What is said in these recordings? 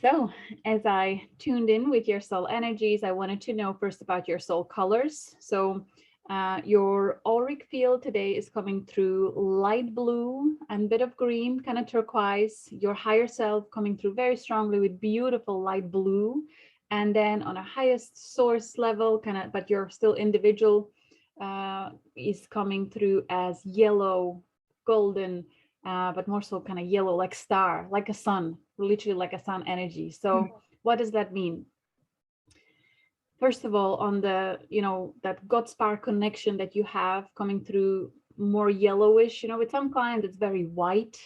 So, as I tuned in with your soul energies, I wanted to know first about your soul colors. So, your auric field today is coming through light blue and a bit of green, kind of turquoise. Your higher self coming through very strongly with beautiful light blue. And then on a highest source level, kind of, but you're still individual, is coming through as yellow, golden, but more so kind of yellow, like star, like a sun, literally like a sun energy. So what does that mean? First of all, on the, that God spark connection that you have coming through more yellowish, with some clients, it's very white.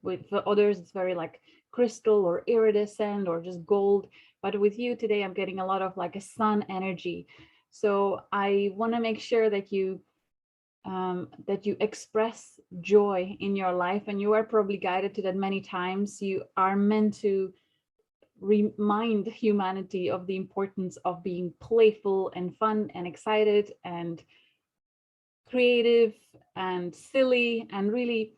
With others, it's very like crystal or iridescent or just gold. But with you today, I'm getting a lot of like a sun energy. So I want to make sure that you express joy in your life, and you are probably guided to that many times. You are meant to remind humanity of the importance of being playful and fun and excited and creative and silly, and really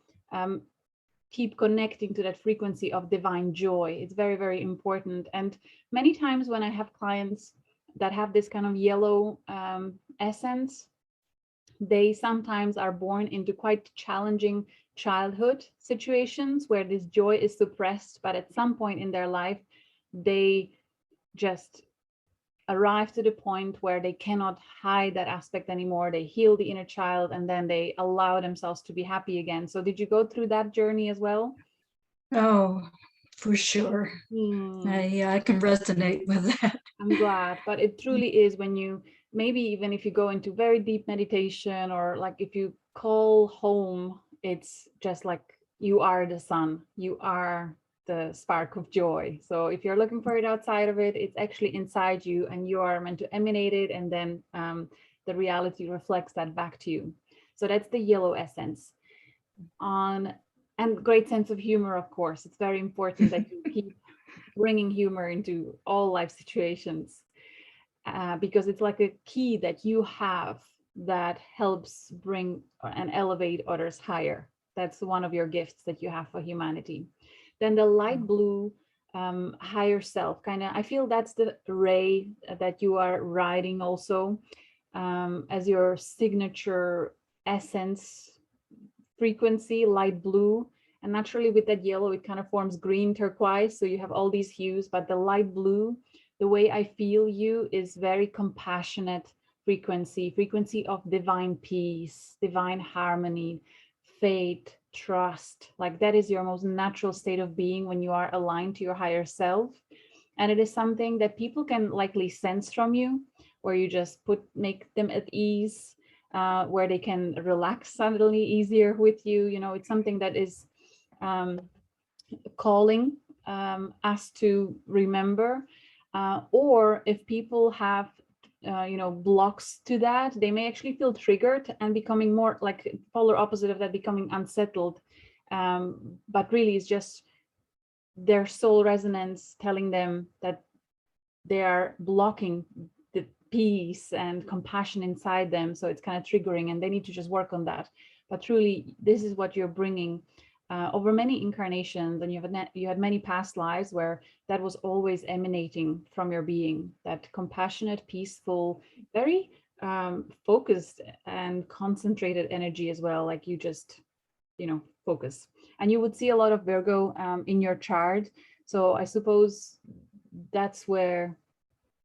keep connecting to that frequency of divine joy. It's very, very important. And many times when I have clients that have this kind of yellow essence, they sometimes are born into quite challenging childhood situations where this joy is suppressed, but at some point in their life, they just arrive to the point where they cannot hide that aspect anymore. They heal the inner child, and then they allow themselves to be happy again. So did you go through that journey as well? Oh, for sure. I can resonate with that. I'm glad, but it truly is when you, maybe even if you go into very deep meditation, or like if you call home, it's just like you are the sun, you are the spark of joy. So if you're looking for it outside of it, it's actually inside you, and you are meant to emanate it, and then the reality reflects that back to you. So that's the yellow essence. And great sense of humor, of course. It's very important that you keep bringing humor into all life situations, because it's like a key that you have that helps bring and elevate others higher. That's one of your gifts that you have for humanity. Then the light blue, higher self, kind of, I feel that's the ray that you are riding also, as your signature essence frequency, light blue. And naturally with that yellow, it kind of forms green, turquoise. So you have all these hues, but the light blue, the way I feel you is very compassionate frequency of divine peace, divine harmony, faith, trust. Like that is your most natural state of being when you are aligned to your higher self. And it is something that people can likely sense from you, where you just make them at ease, where they can relax suddenly easier with you. It's something that is calling us to remember, or if people have blocks to that, they may actually feel triggered and becoming more like polar opposite of that, becoming unsettled, but really it's just their soul resonance telling them that they are blocking the peace and compassion inside them. So it's kind of triggering, and they need to just work on that. But truly, this is what you're bringing over many incarnations, and you had many past lives where that was always emanating from your being, that compassionate, peaceful, very focused and concentrated energy as well. Like you just, focus. And you would see a lot of Virgo in your chart. So I suppose that's where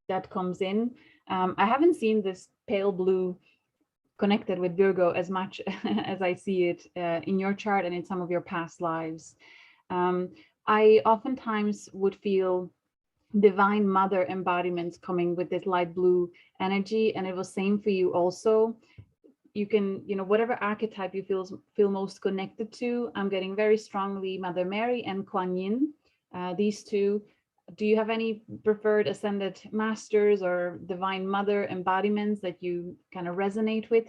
that comes in. I haven't seen this pale blue connected with Virgo as much as I see it in your chart and in some of your past lives. I oftentimes would feel divine mother embodiments coming with this light blue energy, and it was same for you also. You can, whatever archetype you feel most connected to. I'm getting very strongly Mother Mary and Kuan Yin, these two. Do you have any preferred ascended masters or divine mother embodiments that you kind of resonate with?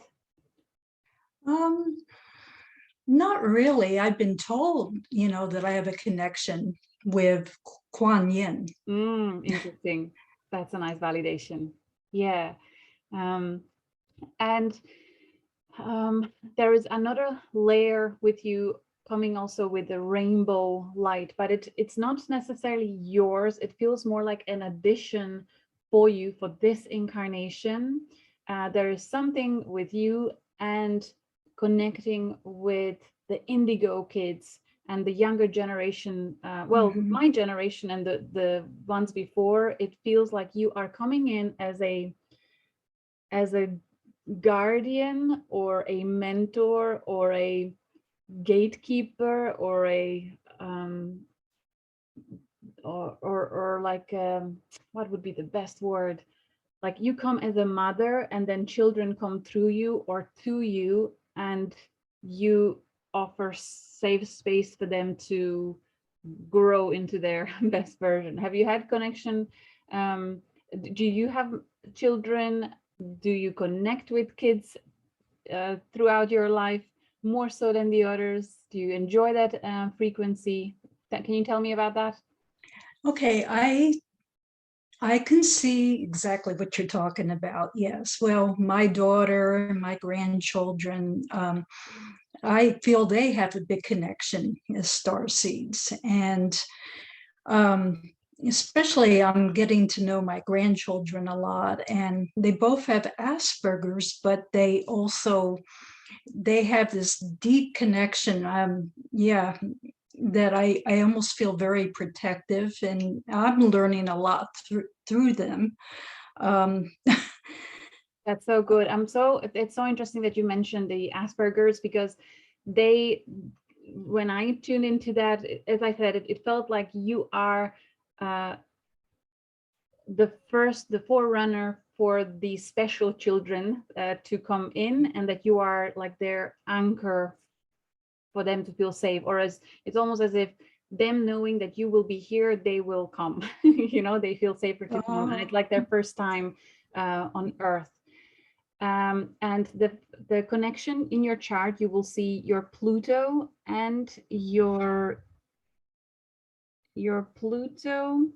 Not really. I've been told, that I have a connection with Kuan Yin. Interesting. That's a nice validation. Yeah. And there is another layer with you coming also with the rainbow light, but it's not necessarily yours. It feels more like an addition for you for this incarnation. There is something with you and connecting with the indigo kids and the younger generation, my generation and the ones before. It feels like you are coming in as a guardian or a mentor or a gatekeeper or a or like what would be the best word? Like you come as a mother and then children come through you or to you, and you offer safe space for them to grow into their best version. Have you had connection? Do you have children? Do you connect with kids throughout your life more so than the others? Do you enjoy that frequency? Can you tell me about that? Okay, I can see exactly what you're talking about. Yes. Well, my daughter, my grandchildren, I feel they have a big connection as starseeds. And especially I'm getting to know my grandchildren a lot, and they both have Asperger's, but they have this deep connection. That I almost feel very protective, and I'm learning a lot through them. That's so good. It's so interesting that you mentioned the Asperger's, because when I tuned into that, as I said, it felt like you are the forerunner for the special children to come in, and that you are like their anchor for them to feel safe, or as it's almost as if them knowing that you will be here, they will come. They feel safer to come, and it's like their first time on Earth. And the connection in your chart, you will see your Pluto and your Pluto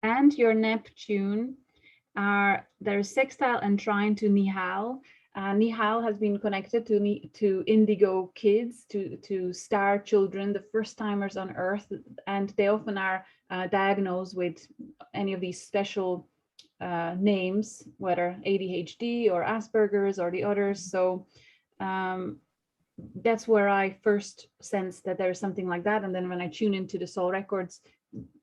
and your Neptune they're sextile and trine to Nihal. Nihal has been connected to indigo kids, to star children, the first timers on Earth, and they often are diagnosed with any of these special names, whether ADHD or Asperger's or the others. So that's where I first sensed that there's something like that. And then when I tune into the soul records,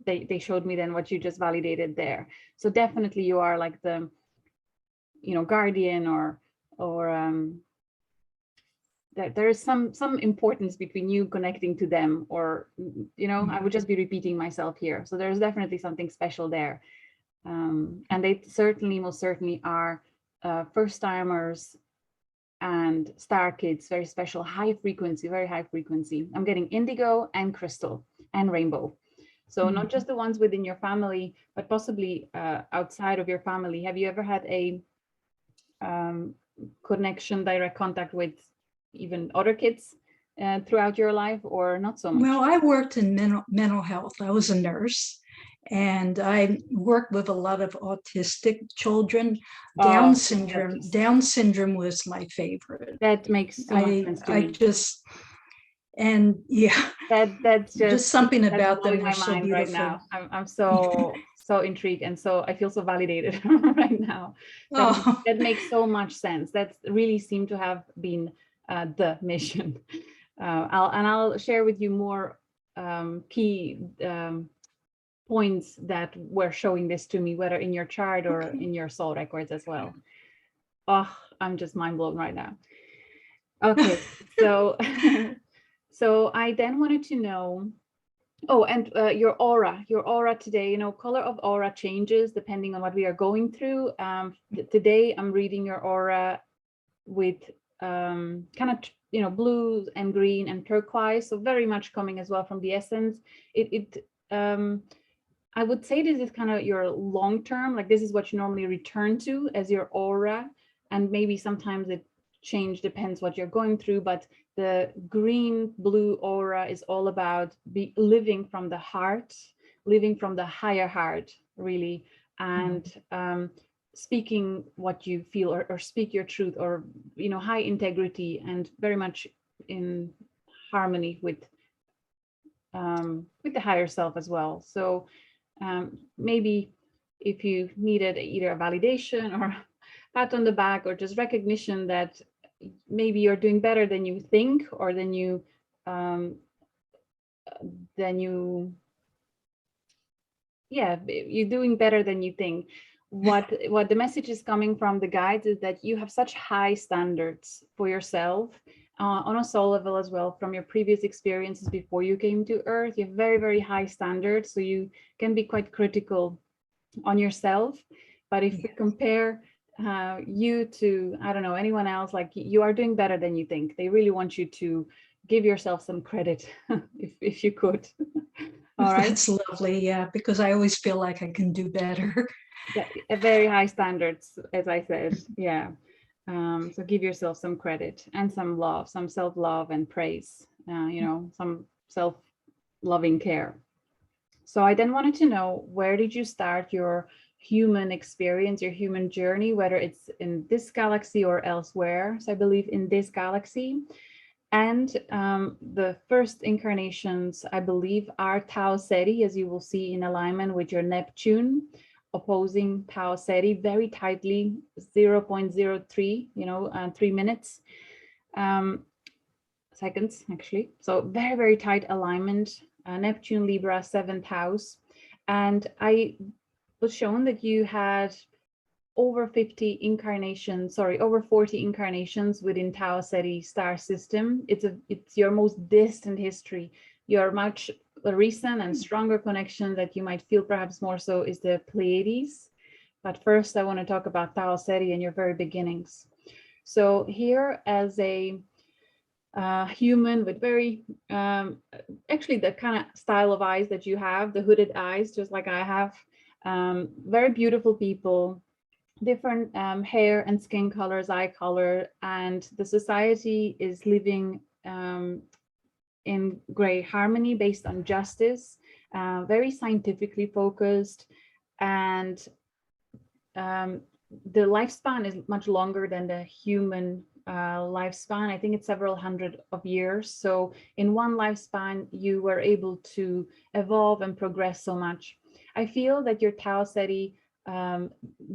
they showed me then what you just validated there. So definitely you are like the, guardian or there is some importance between you connecting to them, or, I would just be repeating myself here. So there's definitely something special there. And they most certainly are first timers and star kids, very special, very high frequency. I'm getting indigo and crystal and rainbow. So not just the ones within your family, but possibly outside of your family. Have you ever had a connection, direct contact with even other kids throughout your life, or not so much? Well, I worked in mental health. I was a nurse, and I worked with a lot of autistic children. Down syndrome was my favorite. That makes so much sense to me. That's just something about them. They're so beautiful right now. I'm so intrigued, and so I feel so validated right now. That makes so much sense. That really seemed to have been the mission. I'll share with you more key points that were showing this to me, whether in your chart or in your soul records as well. Oh, I'm just mind blown right now. Okay, so so I then wanted to know, and your aura today, color of aura changes depending on what we are going through. Today I'm reading your aura with kind of blues and green and turquoise, so very much coming as well from the essence. I would say this is kind of your long term, like this is what you normally return to as your aura, and maybe sometimes it depends what you're going through, but the green blue aura is all about living from the heart, living from the higher heart, really, and speaking what you feel, or speak your truth, or high integrity and very much in harmony with the higher self as well. So maybe if you needed either a validation or a pat on the back, or just recognition that maybe you're doing better than you think, or than you you're doing better than you think. What the message is coming from the guides is that you have such high standards for yourself, on a soul level as well, from your previous experiences before you came to Earth. You have very, very high standards, so you can be quite critical on yourself. But if we compare you to, I don't know, anyone else, like, you are doing better than you think. They really want you to give yourself some credit, if you could. All right. That's lovely. Yeah, because I always feel like I can do better. Very high standards, as I said. Yeah. So give yourself some credit and some love, some self-love and praise, some self-loving care. So I then wanted to know, where did you start your human experience, your human journey, whether it's in this galaxy or elsewhere? So I believe in this galaxy. And the first incarnations, I believe, are Tau Ceti, as you will see, in alignment with your Neptune, opposing Tau Ceti very tightly, 0.03, 3 minutes, seconds, actually. So very, very tight alignment, Neptune, Libra, 7th house. And I was shown that you had over 40 incarnations within Tau Ceti star system. It's your most distant history. Your much recent and stronger connection that you might feel perhaps more so is the Pleiades. But first, I want to talk about Tau Ceti and your very beginnings. So here, as a human with very, actually the kind of style of eyes that you have, the hooded eyes, just like I have, very beautiful people, different hair and skin colors, eye color, and the society is living in great harmony based on justice, very scientifically focused, and the lifespan is much longer than the human lifespan. I think it's several hundred of years. So in one lifespan, you were able to evolve and progress so much. I feel that your Tau Ceti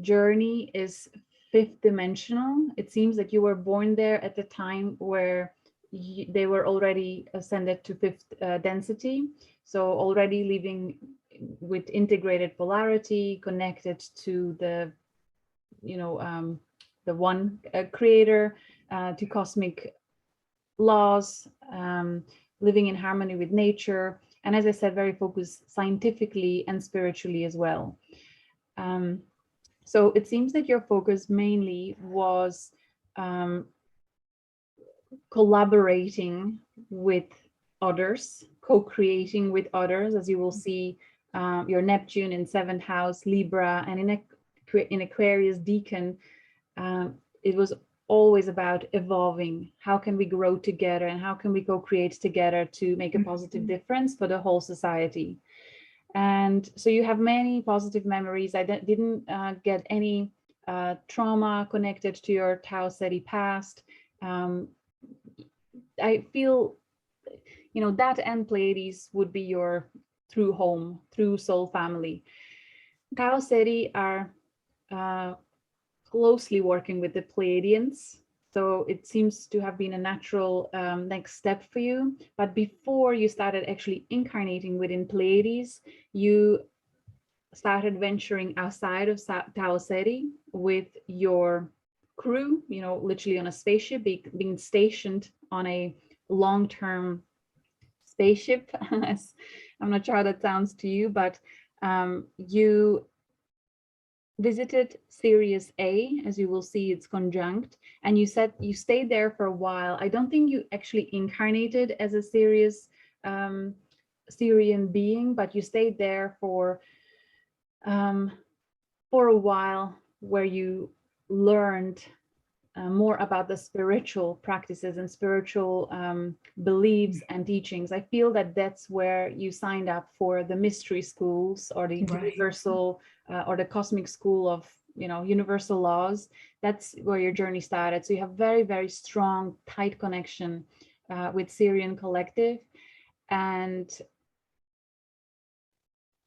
journey is fifth dimensional. It seems that you were born there at the time where they were already ascended to fifth density. So already living with integrated polarity, connected to the, the one creator, to cosmic laws, living in harmony with nature. And as I said, very focused scientifically and spiritually as well. So it seems that your focus mainly was collaborating with others, co-creating with others, as you will see, your Neptune in 7th house, Libra, and in Aquarius Deacon. It was always about evolving. How can we grow together, and how can we co-create together to make a positive difference for the whole society? And so you have many positive memories. I didn't get any trauma connected to your Tau Ceti past. I feel, that and Pleiades would be your true home, true soul family. Tau Ceti are closely working with the Pleiadians. So it seems to have been a natural next step for you. But before you started actually incarnating within Pleiades, you started venturing outside of Tau Ceti with your crew, literally on a spaceship, being stationed on a long-term spaceship. I'm not sure how that sounds to you, but you visited Sirius A, as you will see, it's conjunct, and you said you stayed there for a while. I don't think you actually incarnated as a Sirian being, but you stayed there for a while, where you learned more about the spiritual practices and spiritual beliefs and teachings. I feel that that's where you signed up for the mystery schools, or the universal or the cosmic school of universal laws. That's where your journey started. So you have very, very strong, tight connection with Syrian collective. And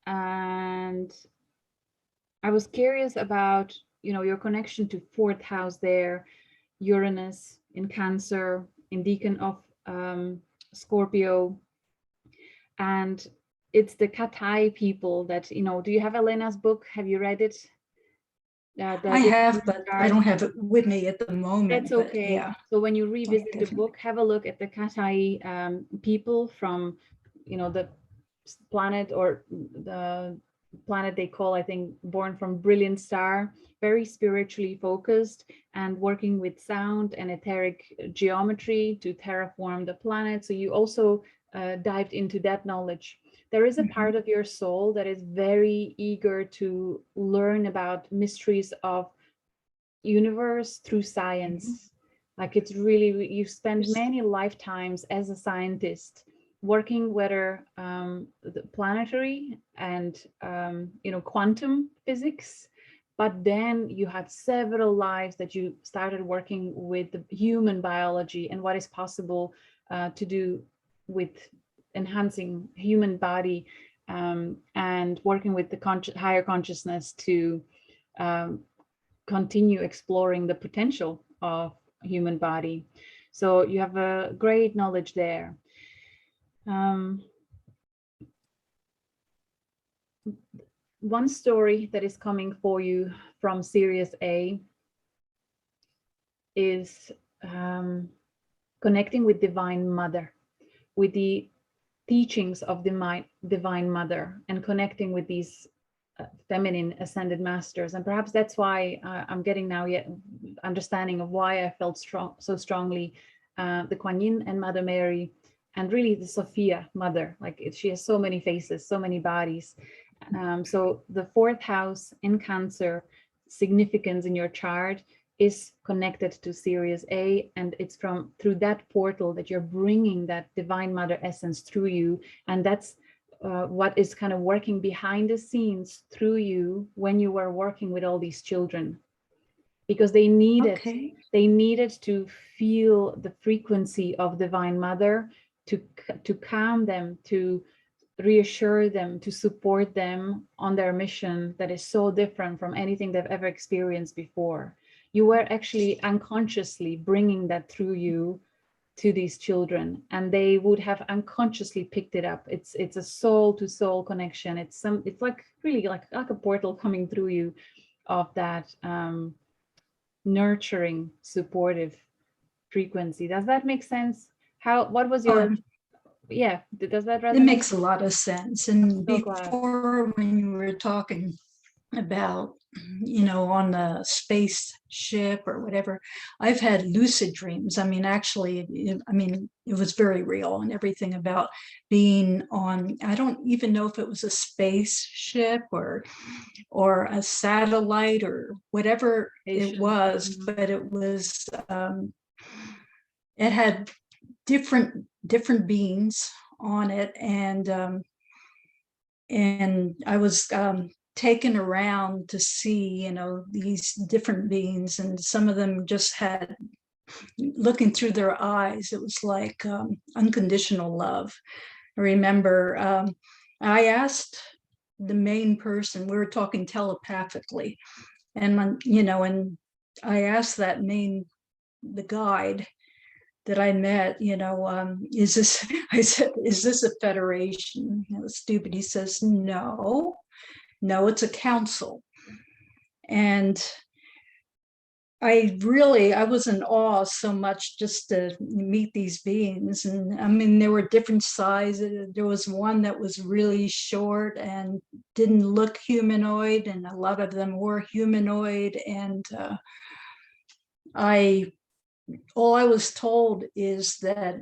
I was curious about, your connection to fourth house there, Uranus in Cancer, in Deacon of Scorpio. And it's the Katayy people that, do you have Elena's book? Have you read it? I have, but I don't have it with me at the moment. That's okay. Yeah. So when you revisit the book, have a look at the Katayy people from, the planet, or the planet they call, I think, born from brilliant star, very spiritually focused and working with sound and etheric geometry to terraform the planet. So you also dived into that knowledge. There is a part of your soul that is very eager to learn about mysteries of universe through science. Like, it's really, you spend many lifetimes as a scientist working whether the planetary and quantum physics, but then you had several lives that you started working with the human biology and what is possible to do with enhancing human body, and working with the higher consciousness to continue exploring the potential of human body. So you have a great knowledge there. One story that is coming for you from Sirius A is connecting with Divine Mother, with the teachings of Divine Mother, and connecting with these feminine ascended masters. And perhaps that's why I'm getting now yet understanding of why I felt so strongly the Kuan Yin and Mother Mary, and really the Sophia Mother. Like, she has so many faces, so many bodies. So the fourth house in Cancer significance in your chart is connected to Sirius A, and it's through that portal that you're bringing that Divine Mother essence through you. And that's what is kind of working behind the scenes through you when you were working with all these children, because they needed to feel the frequency of Divine Mother to calm them, to reassure them, to support them on their mission that is so different from anything they've ever experienced before. You were actually unconsciously bringing that through you to these children, and they would have unconsciously picked it up. It's a soul to soul connection. It's like really like a portal coming through you of that nurturing, supportive frequency. Does that make sense? What was your yeah, does that resonate? It makes a lot of sense. And before, when you were talking about, on the spaceship or whatever, I've had lucid dreams. I mean, actually, it was very real, and everything about being on, I don't even know if it was a spaceship or a satellite or whatever it was, but it was, it had different beings on it, and I was taken around to see, these different beings, and some of them just had, looking through their eyes, it was like unconditional love. I remember I asked the main person, we were talking telepathically, and and I asked the guide that I met, is this, I said, is this a federation? It was stupid. He says, no, it's a council. And I was in awe so much just to meet these beings. And there were different sizes. There was one that was really short and didn't look humanoid, and a lot of them were humanoid. And all I was told is that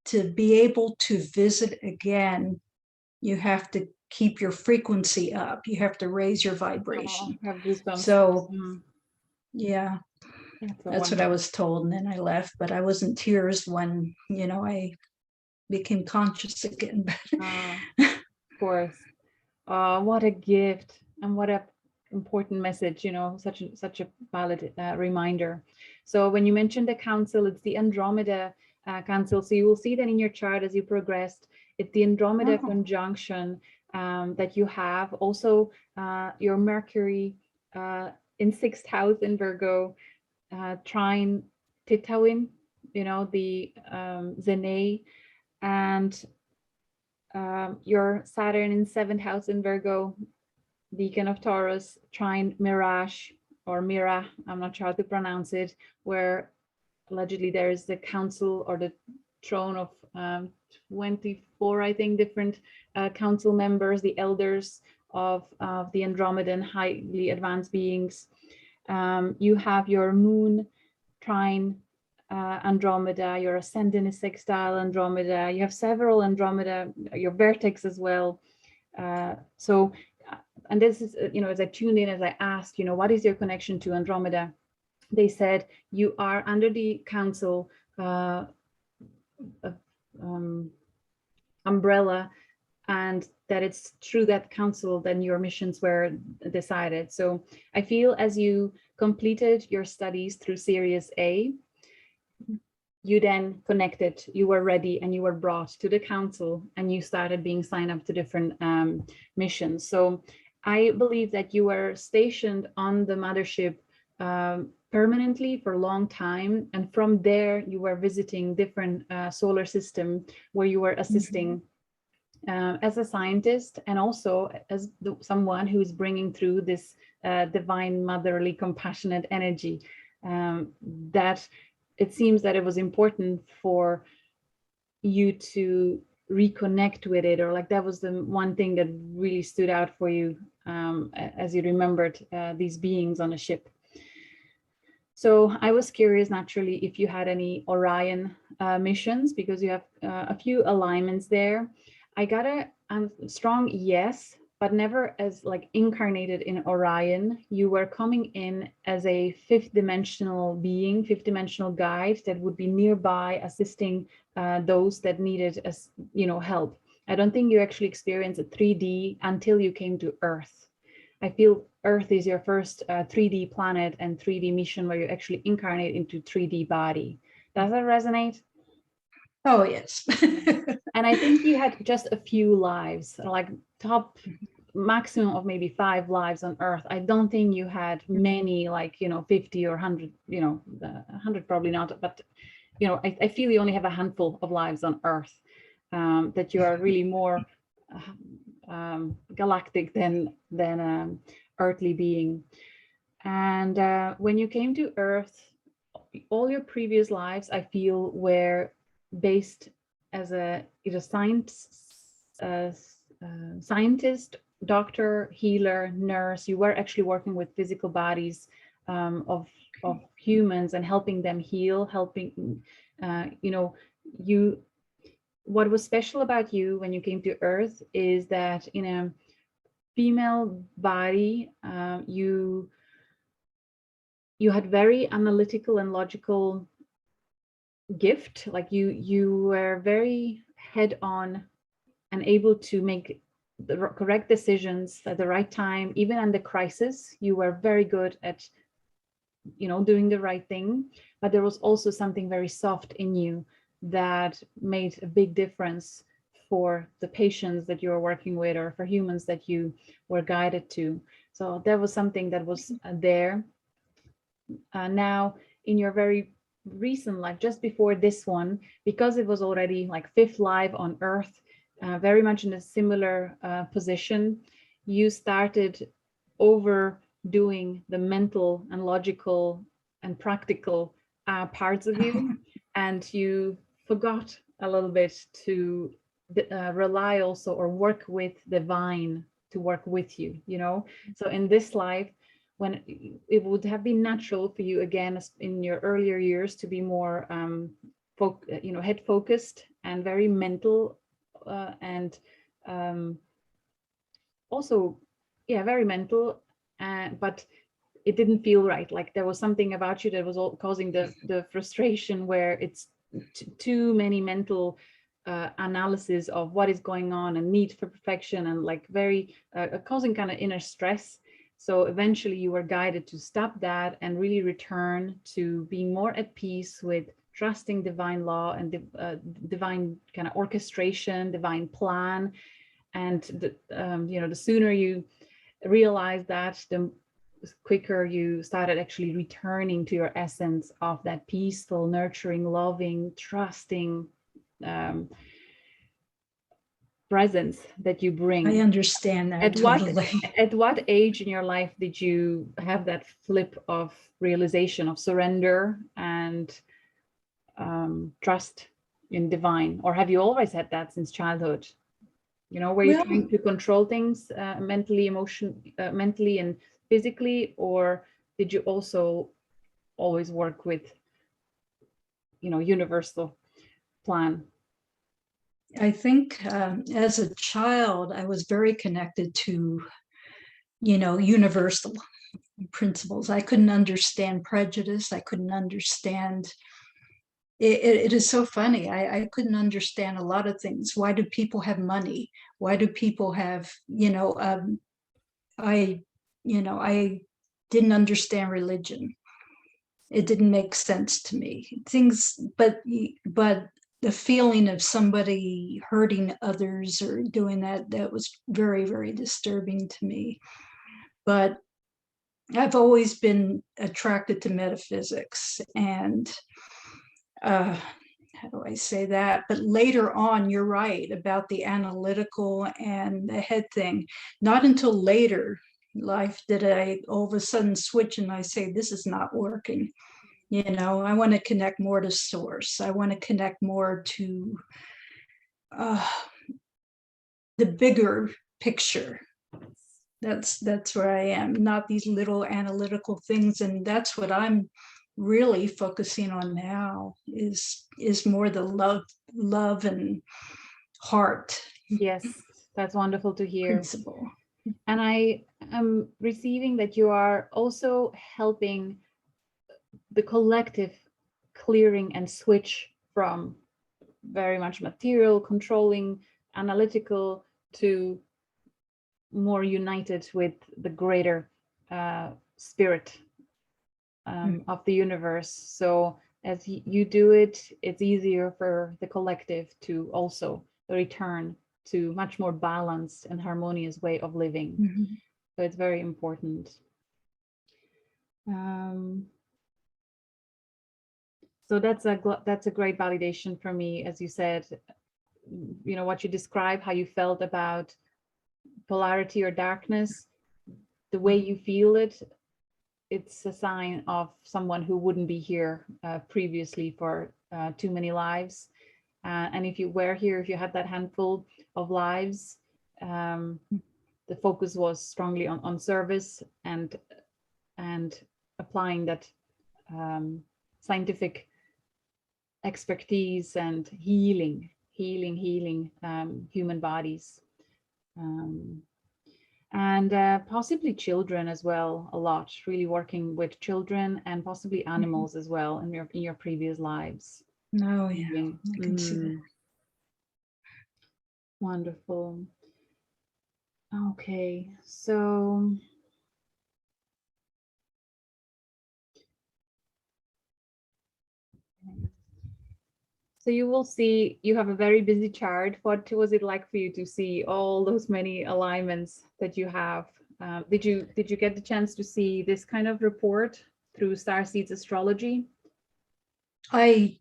to be able to visit again, you have to keep your frequency up. You have to raise your vibration. I have goosebumps. So, yeah, that's what I was told. And then I left, but I was in tears when, I became conscious again. Of course. What a gift, and what a important message, such a valid reminder. So when you mentioned the council, it's the Andromeda Council. So you will see that in your chart as you progressed, it's the Andromeda conjunction that you have. Also, your Mercury in 6th house in Virgo, trine Titawin, the Zene, and your Saturn in 7th house in Virgo, Deacon of Taurus, trine Mirage or Mira, I'm not sure how to pronounce it, where allegedly there is the council or the throne of 24, I think, different council members, the elders of the Andromedan highly advanced beings. You have your moon trine Andromeda, your ascendant is sextile Andromeda, you have several Andromeda, your vertex as well. And this is, as I tuned in, as I asked, what is your connection to Andromeda? They said you are under the council umbrella, and that it's through that council then your missions were decided. So I feel as you completed your studies through Sirius A, you then connected, you were ready, and you were brought to the council, and you started being signed up to different missions. So I believe that you were stationed on the mothership permanently for a long time, and from there you were visiting different solar system where you were assisting as a scientist, and also as someone who is bringing through this divine, motherly, compassionate energy. That it seems that it was important for you to reconnect with it, or like that was the one thing that really stood out for you as you remembered these beings on a ship. So I was curious, naturally, if you had any Orion missions, because you have a few alignments there. I got a strong yes, but never as like incarnated in Orion. You were coming in as a 5th dimensional being, 5th dimensional guide that would be nearby assisting those that needed help. I don't think you actually experienced a 3D until you came to Earth. I feel Earth is your first 3D planet and 3D mission where you actually incarnate into 3D body. Does that resonate? Oh, yes. And I think you had just a few lives, like top maximum of maybe 5 lives on Earth. I don't think you had many, like 50 or 100. 100 probably not, but I feel you only have a handful of lives on Earth. That you are really more galactic than earthly being. And when you came to Earth, all your previous lives, I feel, were based as either scientist, doctor, healer, nurse. You were actually working with physical bodies of humans and helping them heal, what was special about you when you came to Earth is that in a female body, you had very analytical and logical gift. Like you were very head on and able to make the correct decisions at the right time. Even under crisis, you were very good at doing the right thing. But there was also something very soft in you that made a big difference for the patients that you were working with, or for humans that you were guided to. So that was something that was there. Now in your very recent life, just before this one, because it was already like 5th life on Earth, very much in a similar position, you started overdoing the mental and logical and practical parts of you, and you forgot a little bit to rely also, or work with divine to work with you, So in this life, when it would have been natural for you, again, in your earlier years, to be more head focused and very mental, and also very mental, but it didn't feel right. Like there was something about you that was all causing the frustration, where it's too many mental analysis of what is going on and need for perfection, and like very causing kind of inner stress. So eventually you were guided to stop that and really return to being more at peace with trusting divine law and divine kind of orchestration, divine plan. And the sooner you realize that, the quicker you started actually returning to your essence of that peaceful, nurturing, loving, trusting presence that you bring. I understand that At what age in your life did you have that flip of realization of surrender and trust in divine? Or have you always had that since childhood? Were you trying to control things mentally and physically, or did you also always work with universal plan? I think as a child, I was very connected to, universal principles. I couldn't understand prejudice. I couldn't understand. It is so funny. I couldn't understand a lot of things. Why do people have money? Why do people have, I didn't understand religion. It didn't make sense to me. But the feeling of somebody hurting others or doing that was very, very disturbing to me. But I've always been attracted to metaphysics, and how do I say that? But later on, you're right about the analytical and the head thing. Not until later life did I all of a sudden switch and I say, this is not working. I want to connect more to source. I want to connect more to the bigger picture. That's where I am, not these little analytical things. And that's what I'm really focusing on now is more the love and heart. Yes, that's wonderful to hear. Principle. And I am receiving that you are also helping the collective clearing and switch from very much material, controlling, analytical, to more united with the greater spirit of the universe. So as you do it, it's easier for the collective to also return to much more balanced and harmonious way of living. Mm-hmm. So it's very important. So that's a great validation for me, as you said, what you describe, how you felt about polarity or darkness, the way you feel it, it's a sign of someone who wouldn't be here previously for too many lives. And if you were here, if you had that handful of lives, the focus was strongly on service and applying that scientific expertise and healing human bodies, and possibly children as well, a lot, really working with children and possibly animals as well in your previous lives. Oh yeah, I can see that. Wonderful. Okay, so you will see you have a very busy chart. What was it like for you to see all those many alignments that you have? Did you get the chance to see this kind of report through Starseed's astrology? I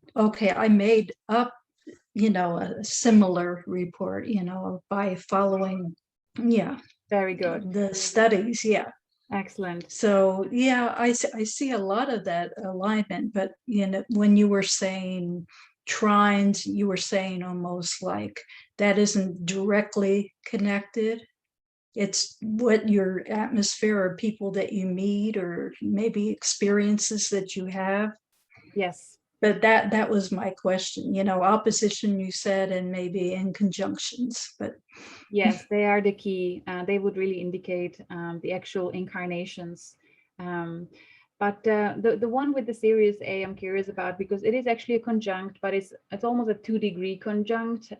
made up, a similar report, by following, very good, the studies. Yeah. Excellent. So yeah, I see a lot of that alignment, but when you were saying trines, you were saying almost like that isn't directly connected. It's what your atmosphere or people that you meet or maybe experiences that you have. Yes. But that was my question, opposition you said, and maybe in conjunctions, but yes, they are the key. They would really indicate the actual incarnations. But the one with the Sirius A, I'm curious about, because it is actually a conjunct, but it's almost a 2-degree conjunct.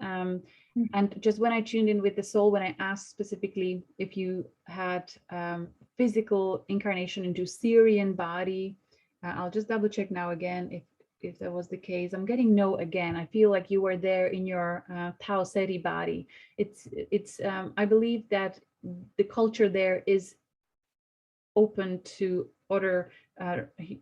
And just when I tuned in with the soul, when I asked specifically if you had physical incarnation into Syrian body, I'll just double check now again if that was the case. I'm getting no again. I feel like you were there in your Tau Ceti body. It's I believe that the culture there is open to other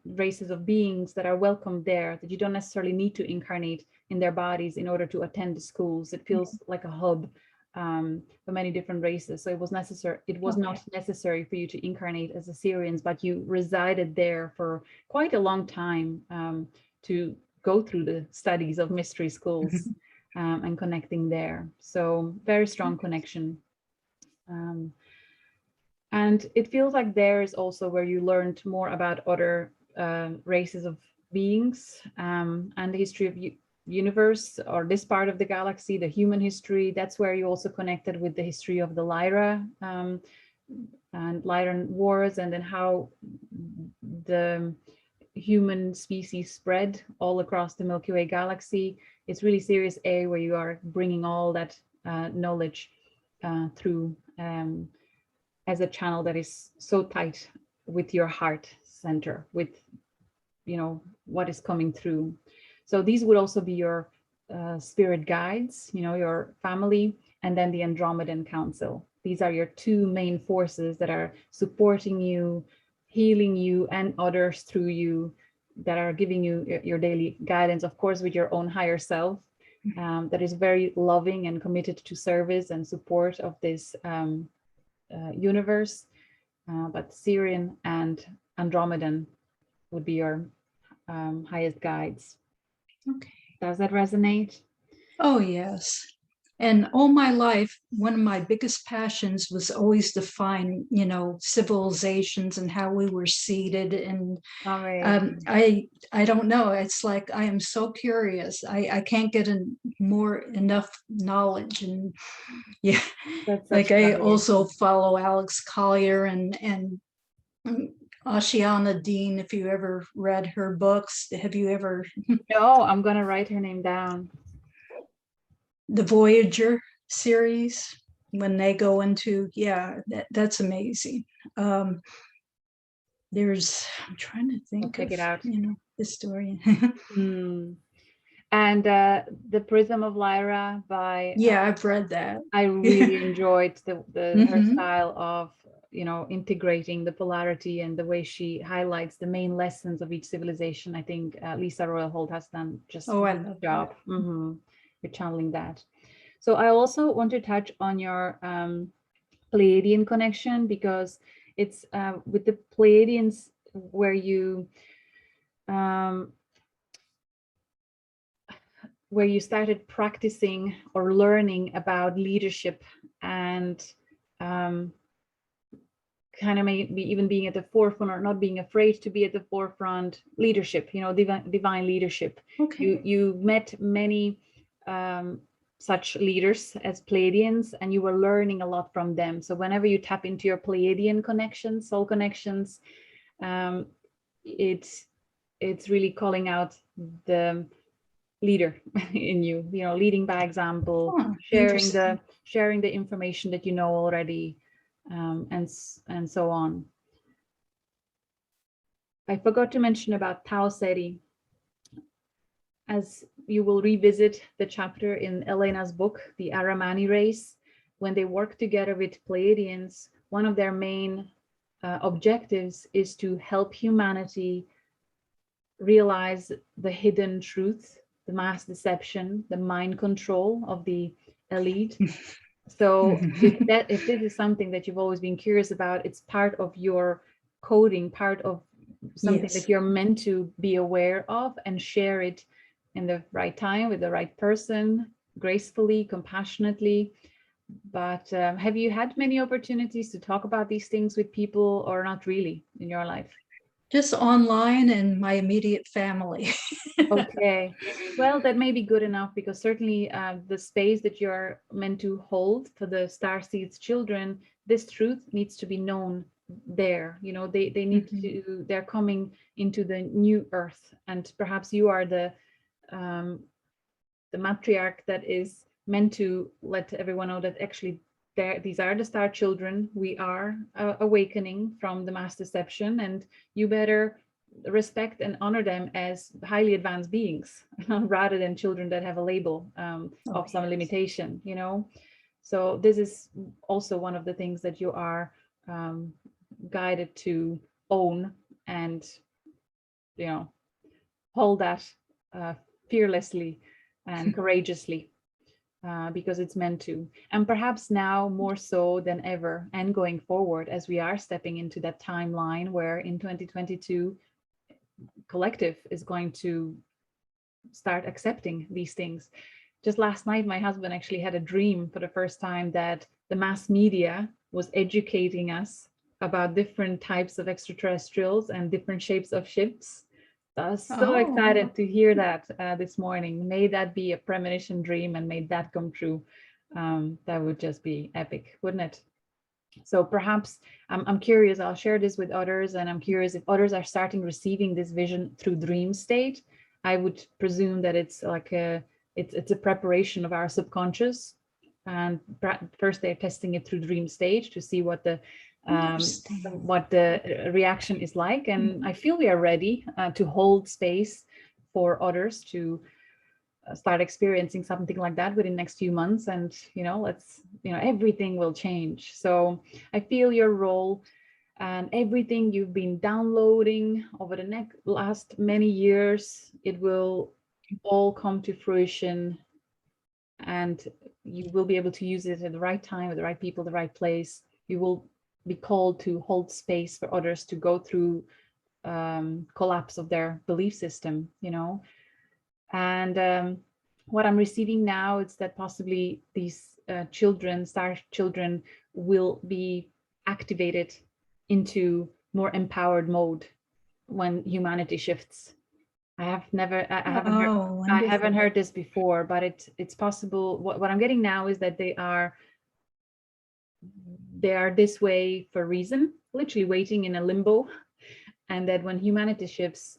races of beings that are welcome there, that you don't necessarily need to incarnate in their bodies in order to attend the schools. It feels like a hub for many different races. So it was not necessary for you to incarnate as Assyrians, but you resided there for quite a long time to go through the studies of mystery schools and connecting there. So very strong connection. And it feels like there is also where you learned more about other races of beings and the history of universe, or this part of the galaxy, the human history. That's where you also connected with the history of the Lyra and Lyran wars, and then how the human species spread all across the Milky Way galaxy. It's really Sirius A, where you are bringing all that knowledge through as a channel that is so tight with your heart center, with, you know, what is coming through. So these would also be your spirit guides, you know, your family, and then the Andromedan Council. These are your two main forces that are supporting you, healing you and others through you, that are giving you your daily guidance, of course, with your own higher self, that is very loving and committed to service and support of this universe. But Syrian and Andromedan would be your highest guides. Okay. Does that resonate? Oh, yes. And all my life, one of my biggest passions was always to find, you know, civilizations and how we were seated. And I don't know. It's like I am so curious. I can't get enough knowledge. And yeah, like I also follow Alex Collier and Ashiana Dean. If you ever read her books, have you ever? No, I'm gonna write her name down. The Voyager series, when they go into, that's amazing. There's, I'm trying to think, check it out, you know, historian. And the Prism of Lyra by I've read that. I really enjoyed her style of, you know, integrating the polarity and the way she highlights the main lessons of each civilization. I think Lisa Royal-Holt has done just a good job with channeling that. So I also want to touch on your Pleiadian connection, because it's with the Pleiadians where you started practicing or learning about leadership and kind of maybe even being at the forefront, or not being afraid to be at the forefront. Leadership, you know, divine leadership. You met many such leaders as Pleiadians, and you were learning a lot from them. So whenever you tap into your Pleiadian connections, soul connections, it's really calling out the leader in you, you know, leading by example, sharing the information that you know already, and so on. I forgot to mention about Tau Ceti. As you will revisit the chapter in Elena's book, The Aramani Race, when they work together with Pleiadians, one of their main objectives is to help humanity realize the hidden truth, the mass deception, the mind control of the elite. So if this is something that you've always been curious about, it's part of your coding, part of something that you're meant to be aware of and share it in the right time with the right person, gracefully, compassionately. But have you had many opportunities to talk about these things with people, or not really in your life? Just online and my immediate family. Okay, well, that may be good enough, because certainly the space that you're meant to hold for the Starseed's children, this truth needs to be known there. You know, they need to, they're coming into the new earth, and perhaps you are the matriarch that is meant to let everyone know that actually these are the star children. We are awakening from the mass deception, and you better respect and honor them as highly advanced beings rather than children that have a label of some limitation, you know. So this is also one of the things that you are guided to own and, you know, hold that fearlessly and courageously, because it's meant to. And perhaps now more so than ever, and going forward, as we are stepping into that timeline where in 2022 collective is going to start accepting these things. Just last night, my husband actually had a dream for the first time that the mass media was educating us about different types of extraterrestrials and different shapes of ships. So I was so excited to hear that this morning. May that be a premonition dream, and may that come true. That would just be epic, wouldn't it? So perhaps I'm curious, I'll share this with others, and I'm curious if others are starting receiving this vision through dream state. I would presume that it's like it's a preparation of our subconscious, and first they're testing it through dream stage to see what the reaction is like. And I feel we are ready to hold space for others to start experiencing something like that within the next few months. And, you know, everything will change. So I feel your role and everything you've been downloading over the last many years, it will all come to fruition, and you will be able to use it at the right time, with the right people, the right place. You will be called to hold space for others to go through collapse of their belief system, you know. And what I'm receiving now is that possibly these star children will be activated into more empowered mode when humanity shifts. I haven't heard this before, but it's possible. What I'm getting now is that they are this way for a reason, literally waiting in a limbo, and that when humanity shifts,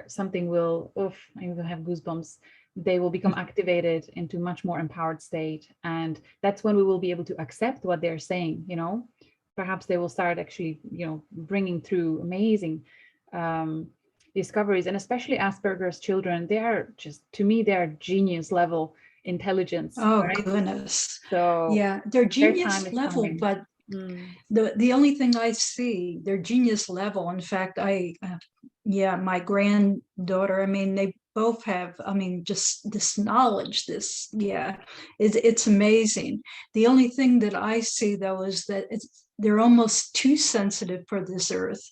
something will, I will have goosebumps. They will become activated into much more empowered state, and that's when we will be able to accept what they're saying. You know, perhaps they will start actually, you know, bringing through amazing discoveries, and especially Asperger's children. They are just, to me, they are genius level intelligence. Right? Goodness. So yeah, they're genius level, coming. But the only thing I see, they're genius level. In fact, my granddaughter, I mean, they both have, I mean, just this knowledge, it's amazing. The only thing that I see, though, is that they're almost too sensitive for this earth.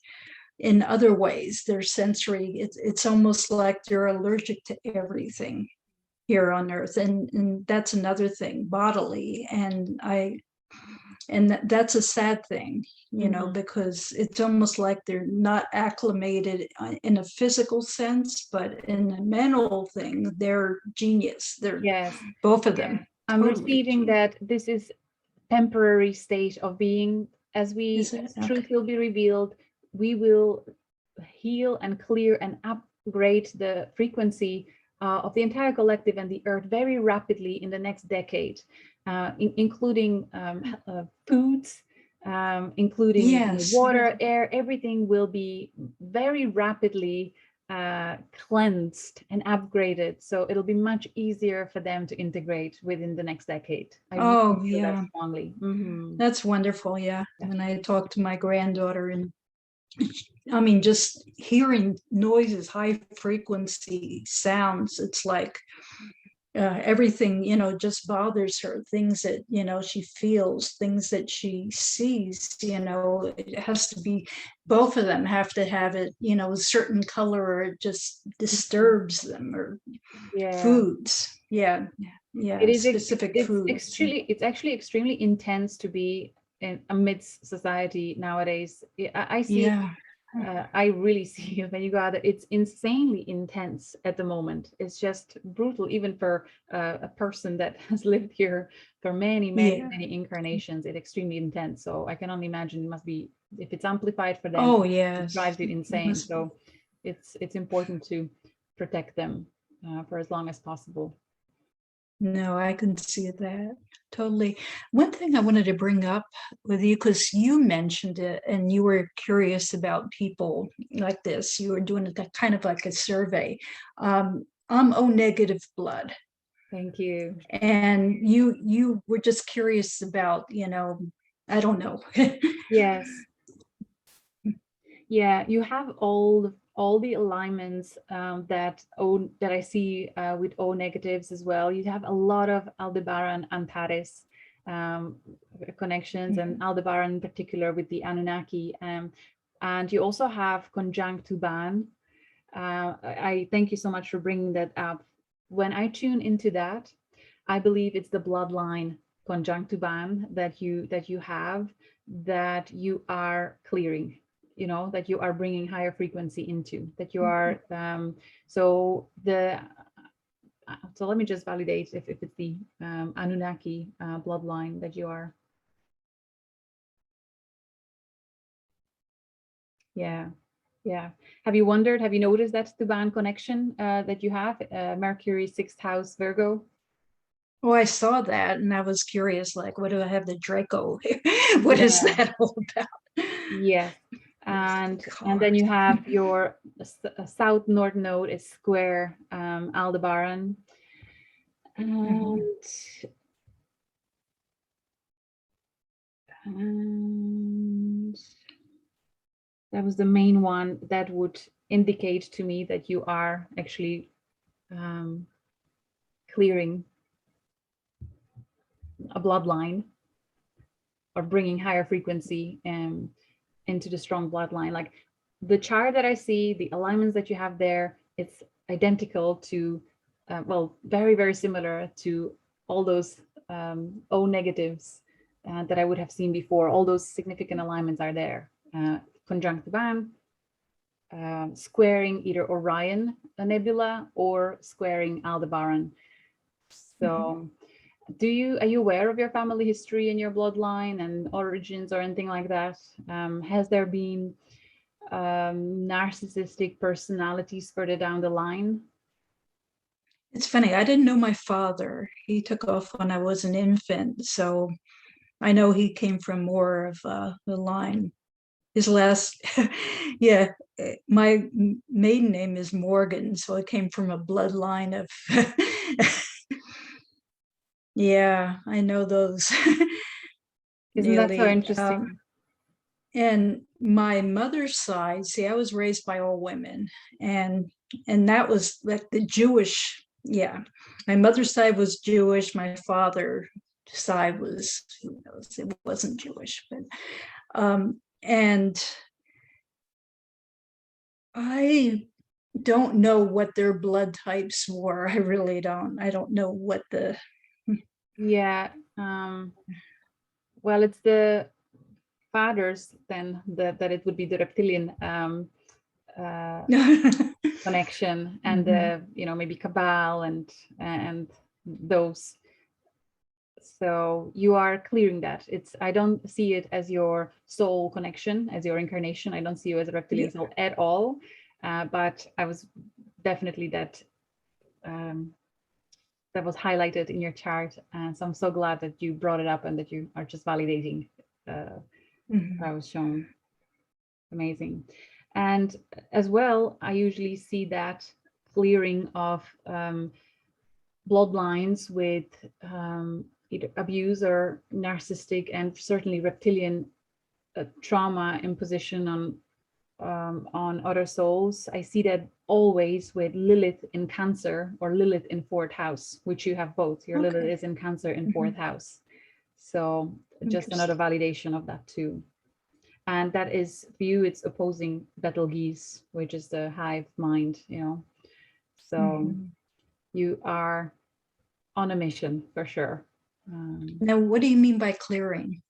In other ways, they're sensory. It's almost like they're allergic to everything here on earth, and that's another thing, bodily. And that's a sad thing, you know, because it's almost like they're not acclimated in a physical sense, but in a mental thing, they're genius. They're both of them. I'm receiving that this is temporary state of being. As truth will be revealed, we will heal and clear and upgrade the frequency of the entire collective and the earth very rapidly in the next decade, including foods, including water, air. Everything will be very rapidly cleansed and upgraded, so it'll be much easier for them to integrate within the next decade. I really feel that strongly. That's wonderful. When I talked to my granddaughter, and I mean, just hearing noises, high frequency sounds, it's like everything, you know, just bothers her. Things that, you know, she feels, things that she sees, you know, it has to be, both of them have to have it, you know, a certain color, or it just disturbs them, or foods. It is specific foods. It's actually extremely intense to be amidst society nowadays. I see. I really see when you go out, it's insanely intense at the moment. It's just brutal, even for a person that has lived here for many incarnations. It's extremely intense. So I can only imagine it must be, if it's amplified for them, it drives it insane. So it's important to protect them for as long as possible. No, I can see that totally. One thing I wanted to bring up with you, because you mentioned it and you were curious about people like this. You were doing it kind of like a survey. I'm O negative blood. Thank you. And you were just curious about, I don't know. Yes. Yeah, you have all the alignments that I see with O negatives as well. You have a lot of Aldebaran Antares um, connections, and Aldebaran in particular with the Anunnaki. And you also have conjunct Tuban. I thank you so much for bringing that up. When I tune into that, I believe it's the bloodline conjunct Tuban that you have, that you are clearing, that you are bringing higher frequency into, that you are so let me just validate if it's the Anunnaki bloodline that you are. Yeah. Have you noticed that Tuban connection that you have, Mercury 6th house Virgo? Oh, I saw that and I was curious, like, what do I have the Draco? What is that all about? Yes. And then you have your south north node is square Aldebaran. And that was the main one that would indicate to me that you are actually clearing a bloodline or bringing higher frequency into the strong bloodline. Like the chart that I see, the alignments that you have there, it's identical to, well, very, very similar to all those O negatives that I would have seen before. All those significant alignments are there. Conjunct Tuban, squaring either Orion Nebula or squaring Aldebaran. So are you aware of your family history and your bloodline and origins or anything like that? Has there been narcissistic personalities further down the line? It's funny, I didn't know my father. He took off when I was an infant, so I know he came from more of the line. His last, yeah, my maiden name is Morgan, so it came from a bloodline of, yeah, I know those. Isn't that so interesting? And my mother's side, see, I was raised by all women, and that was like the Jewish, yeah. My mother's side was Jewish. My father's side was, who knows, it wasn't Jewish, but and I don't know what their blood types were. I really don't. I don't know what the. Yeah. Well, it's the fathers then that it would be the reptilian connection, and maybe Cabal and those. So you are clearing that. I don't see it as your soul connection, as your incarnation. I don't see you as a reptilian soul at all. But I was definitely that was highlighted in your chart. So I'm so glad that you brought it up and that you are just validating what I was shown. Amazing. And as well, I usually see that clearing of bloodlines with either abuse or narcissistic and certainly reptilian trauma imposition on other souls. I see that always with Lilith in Cancer or Lilith in 4th house, which you have both. Your Lilith is in Cancer in 4th house. So just another validation of that too. And that is for you, it's opposing Betelgeuse, which is the hive mind, So you are on a mission for sure. Now, what do you mean by clearing?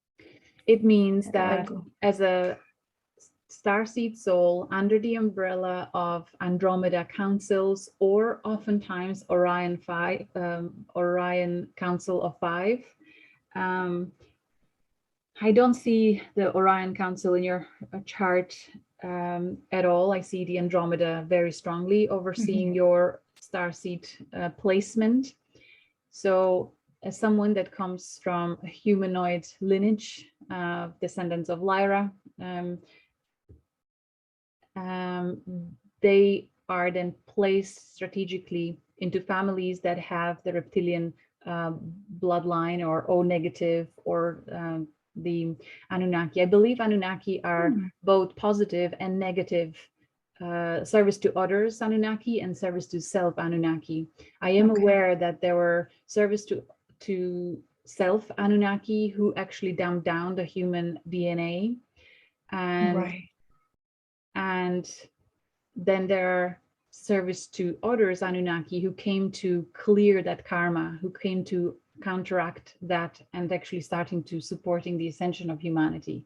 It means that as a starseed soul under the umbrella of Andromeda Councils, or oftentimes Orion Council of 5. I don't see the Orion Council in your chart at all. I see the Andromeda very strongly overseeing your starseed placement. So as someone that comes from a humanoid lineage, descendants of Lyra, they are then placed strategically into families that have the reptilian bloodline, or O negative, or the Anunnaki. I believe Anunnaki are both positive and negative, service to others Anunnaki and service to self Anunnaki. I am aware that there were service to self Anunnaki who actually dumbed down the human DNA, and then there are service to others Anunnaki who came to clear that karma, who came to counteract that, and actually starting to supporting the ascension of humanity.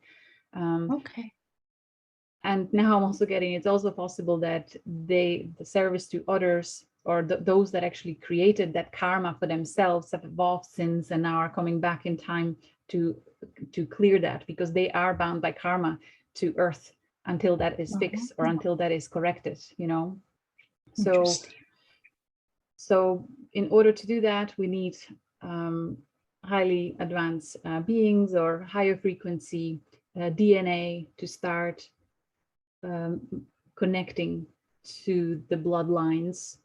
And now I'm also getting, it's also possible that the service to others, or those that actually created that karma for themselves, have evolved since and now are coming back in time to clear that, because they are bound by karma to Earth until that is fixed, or until that is corrected, you know. So in order to do that, we need highly advanced beings or higher frequency DNA to start connecting to the bloodlines,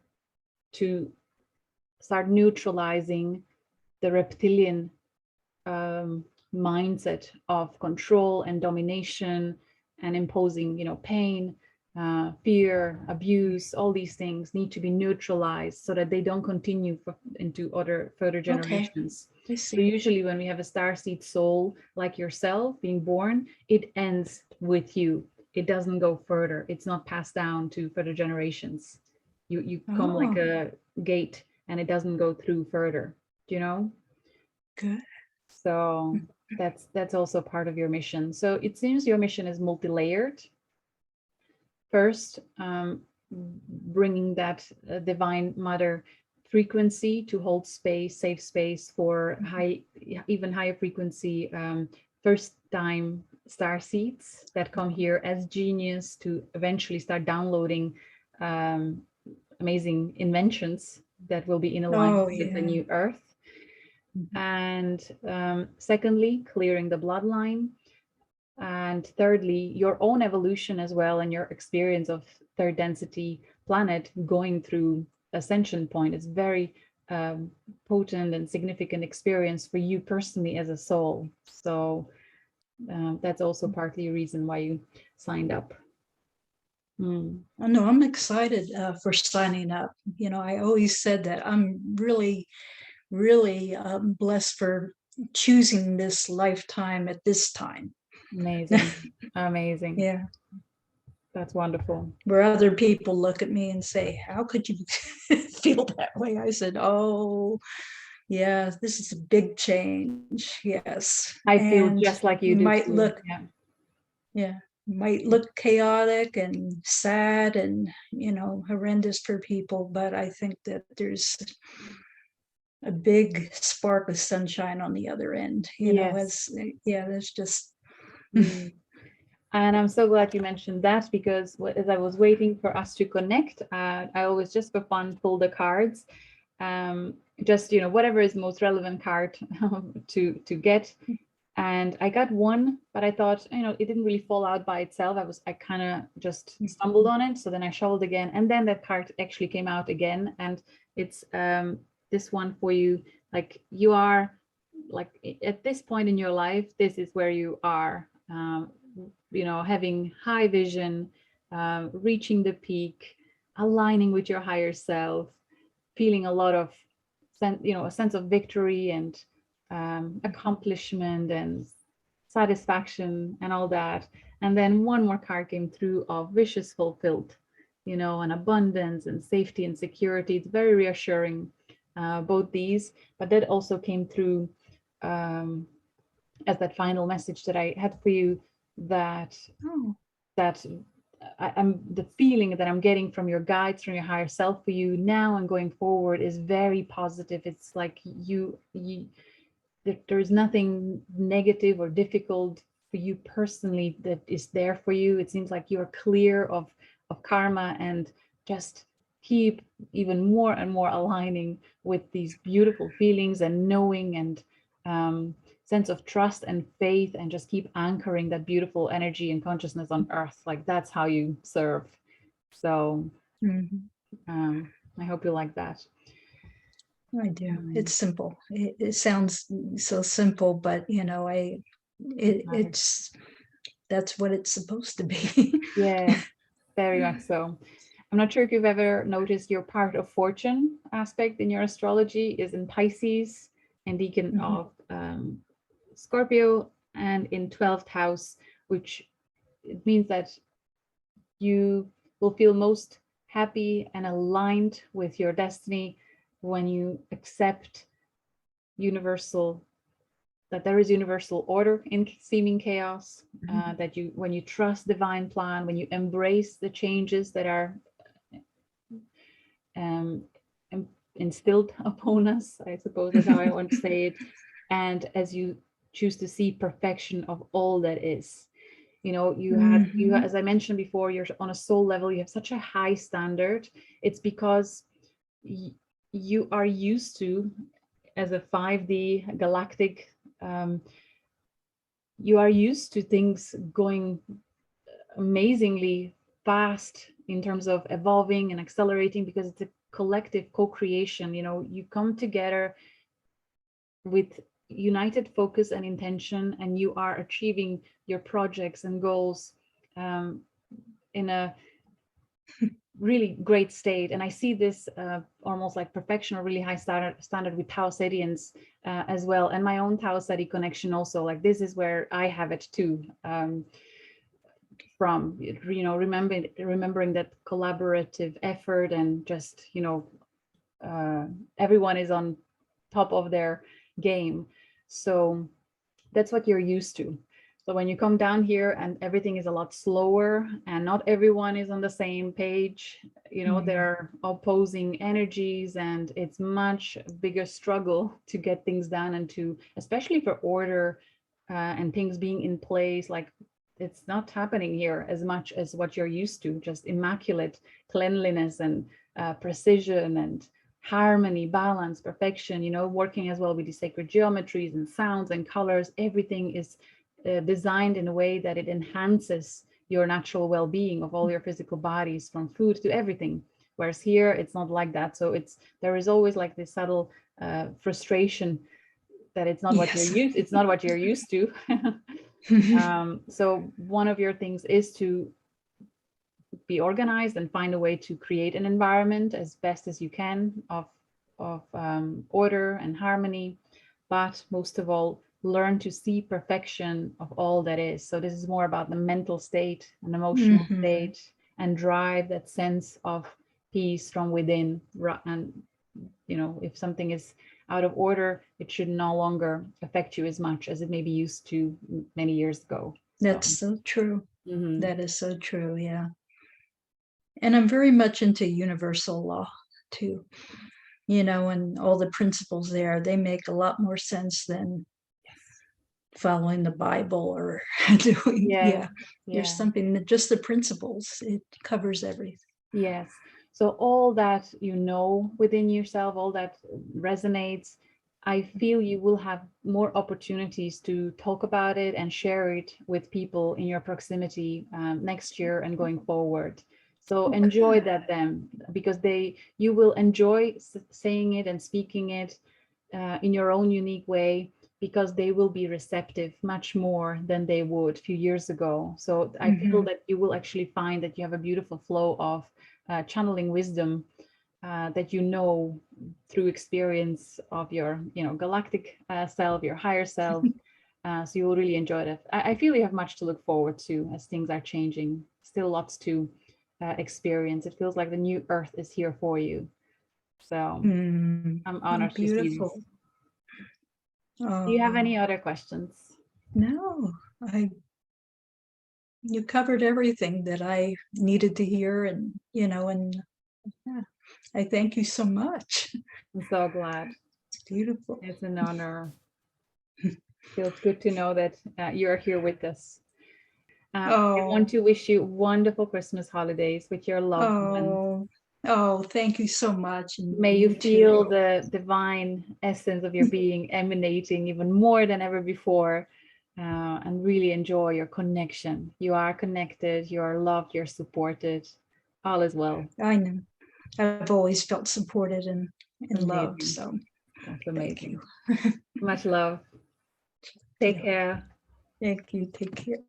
to start neutralizing the reptilian mindset of control and domination and imposing, you know, pain, fear, abuse. All these things need to be neutralized so that they don't continue into further generations. So usually when we have a starseed soul like yourself being born, it ends with you. It doesn't go further. It's not passed down to further generations. You come like a gate, and it doesn't go through further, you know? Good. So that's also part of your mission. So it seems your mission is multi-layered. First, bringing that divine mother frequency to hold space, safe space for even higher frequency first time starseeds that come here as genius to eventually start downloading amazing inventions that will be in alignment with the new Earth. And secondly, clearing the bloodline. And thirdly, your own evolution as well, and your experience of third density planet going through ascension point. It's very potent and significant experience for you personally as a soul. So that's also partly a reason why you signed up. No, I'm excited for signing up. You know, I always said that I'm really blessed for choosing this lifetime at this time. Amazing. Amazing. Yeah. That's wonderful. Where other people look at me and say, how could you feel that way? I said, oh, yeah, this is a big change. Yes. I feel just like you do. Might look, might look chaotic and sad and, you know, horrendous for people, but I think that there's a big spark of sunshine on the other end, you know, there's just. And I'm so glad you mentioned that, because as I was waiting for us to connect, I always just for fun pull the cards, just, you know, whatever is most relevant card to get. And I got one, but I thought, you know, it didn't really fall out by itself. I kind of just stumbled on it. So then I shuffled again, and then that card actually came out again. And it's this one for you. Like, you are, like, at this point in your life, this is where you are, you know, having high vision, reaching the peak, aligning with your higher self, feeling a lot of a sense of victory and accomplishment and satisfaction and all that. And then one more card came through of wishes fulfilled, you know, and abundance and safety and security. It's very reassuring, both these, but that also came through as that final message that I had for you, that I'm the feeling that I'm getting from your guides, from your higher self for you now and going forward is very positive. It's like there's nothing negative or difficult for you personally that is there for you. It seems like you're clear of karma and just keep even more and more aligning with these beautiful feelings and knowing and sense of trust and faith, and just keep anchoring that beautiful energy and consciousness on earth. Like that's how you serve. So I hope you like that. I do. It's simple. It sounds so simple, but it's that's what it's supposed to be. Yeah, very much so. I'm not sure if you've ever noticed your part of fortune aspect in your astrology is in Pisces and deacon of Scorpio, and in 12th house, which it means that you will feel most happy and aligned with your destiny when you accept that there is universal order in seeming chaos, that when you trust divine plan, when you embrace the changes that are instilled upon us, I suppose is how I want to say it, and as you choose to see perfection of all that is. You as I mentioned before, you're on a soul level, you have such a high standard. It's because you are used to, as a 5D galactic, you are used to things going amazingly fast in terms of evolving and accelerating, because it's a collective co-creation. You come together with united focus and intention, and you are achieving your projects and goals in a really great state. And I see this almost like perfection or really high standard with Tau Cetians as well, and my own Tau Ceti connection also. Like this is where I have it too, from remembering that collaborative effort, and just everyone is on top of their game. So that's what you're used to. So when you come down here and everything is a lot slower and not everyone is on the same page, there are opposing energies, and it's much bigger struggle to get things done, and to, especially for order and things being in place. Like it's not happening here as much as what you're used to, just immaculate cleanliness and precision and harmony, balance, perfection, working as well with the sacred geometries and sounds and colors. Everything is designed in a way that it enhances your natural well-being of all your physical bodies, from food to everything. Whereas here, it's not like that. So there is always like this subtle frustration that it's not what you're used to. So one of your things is to be organized and find a way to create an environment as best as you can of order and harmony, but most of all, learn to see perfection of all that is. So this is more about the mental state and emotional state, and drive that sense of peace from within. And if something is out of order, it should no longer affect you as much as it maybe used to many years ago. That's so true. That is so true. Yeah. And I'm very much into universal law too, and all the principles there, they make a lot more sense than following the Bible or doing, there's something that just the principles, it covers everything. Yes. So all that within yourself, all that resonates, I feel you will have more opportunities to talk about it and share it with people in your proximity next year and going forward. So enjoy that then, because you will enjoy saying it and speaking it in your own unique way, because they will be receptive much more than they would a few years ago. So I feel that you will actually find that you have a beautiful flow of channeling wisdom that through experience of your galactic self, your higher self. So you will really enjoy it. I feel you have much to look forward to as things are changing. Still lots to experience. It feels like the new earth is here for you. So I'm honored to see this. Do you have any other questions? No, you covered everything that I needed to hear, and I thank you so much. I'm so glad. It's beautiful. It's an honor. Feels good to know that you're here with us. I want to wish you wonderful Christmas holidays with your loved ones. Oh, thank you so much. And May you you feel too. the divine essence of your being emanating even more than ever before, and really enjoy your connection. You are connected, you are loved, you're supported. All is well. I know. I've always felt supported and loved. Amazing. So That's thank you. amazing. Much love. Take care. Thank you. Take care.